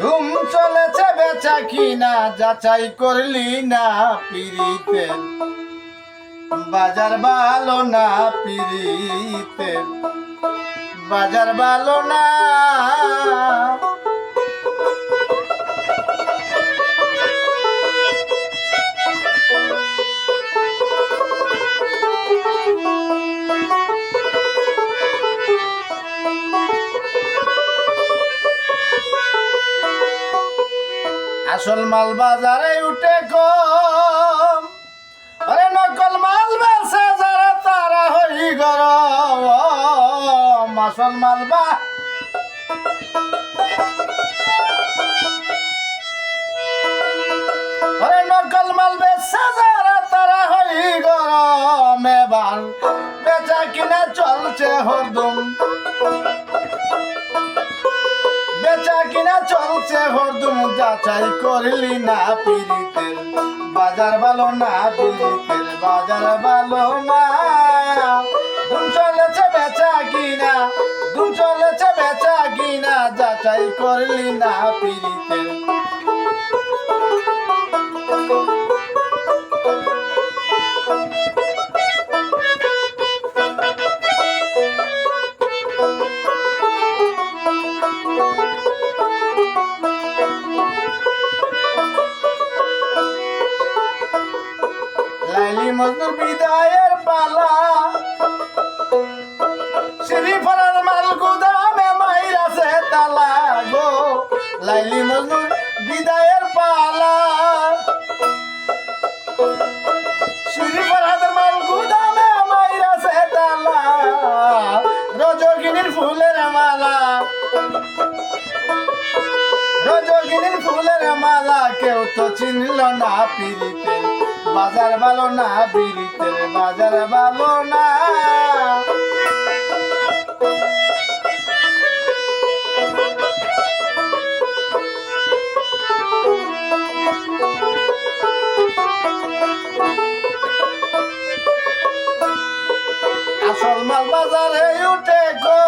ধুম চলেছে বেচা কিনা যাচাই করলি না পিরিতের বাজার ভালো না পিরিতের বাজার ভালো না। আসল মাল বাজারে উঠে কম, আরে নকল মাল বেচে যারা তারা হই গরম। আসল মাল আরে নকল মাল বেচে যারা তারা হই গরম। এবার বেচা কিনা চলছে হরদম, বেচা কিনা চলছে হরদম যাচাই করলি না পিরিতের বাজার ভালো না পিরিতের বাজার ভালো না। ধুম চলেছে বেচা কিনা, ধুম চলেছে বেচা কিনা যাচাই করলি না পিরিতের। লাইলি মজনুর বিদায়ের পালা, শ্রীফরার মাল গুদামে মাইরাছে তালা গো। লাইলি মজনুর বিদায়ের পালা, শ্রীফরার মাল গুদামে মাইরাছে তালা। রজকিনীর ফুলের মালা, রজকিনীর ফুলের মালা কেউ তো চিনল না পিরিতের বাজার ভালো না পিরিতের বাজার ভালো না। আসল মাল বাজারে উঠে গো,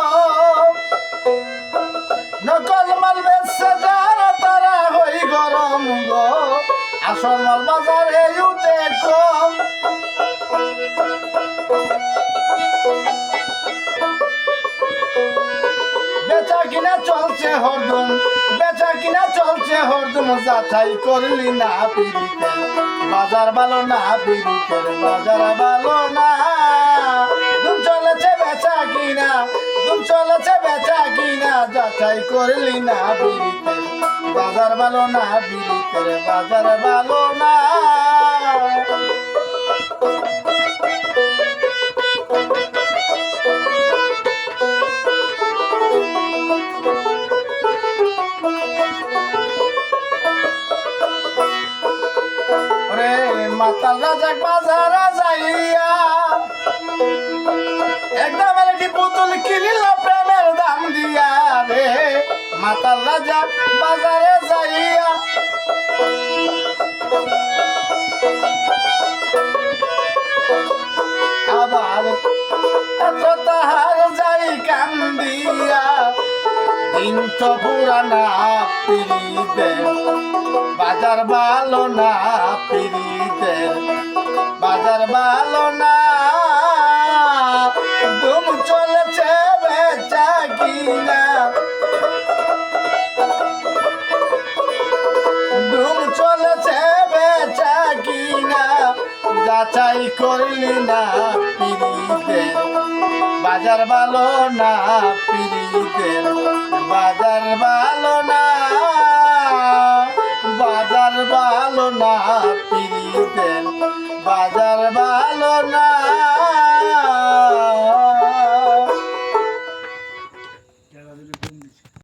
নকল মাল বেচে যারা তারা হই গরম গো। আসল মাল বাজারে উঠে কম, বেচা কিনা চলছে হরদম, বেচা কিনা চলছে হরদম যাচাই করলি না পিরিতের বাজার ভালো না পিরিতের বাজার ভালো না। ধুম চলেছে বেচা কিনা, ধুম চলেছে বেচা কিনা যাচাই করলি না পিরিতের বাজার ভালো না পিরিতের বাজার ভালো না। মাতাল রাজা বাজারে যাইয়া একদম একটি পুতুল কিনিল প্রেমের দাম দিয়া রে। মাতাল রাজা বাজারে যাইয়া আবার এত তাহার যাই কান্দিয়া। দিন তো পুরানা পিরিতের বাজার ভালো না পিরিতের বাজার ভালো না। ধুম চলেছে বেচা কিনা, ধুম চলেছে বেচা কিনা যাচাই করলি না পিরিতের বাজার ভালো না পিরিতের বাজার ভালো না বাজার ভালো না পিরিতের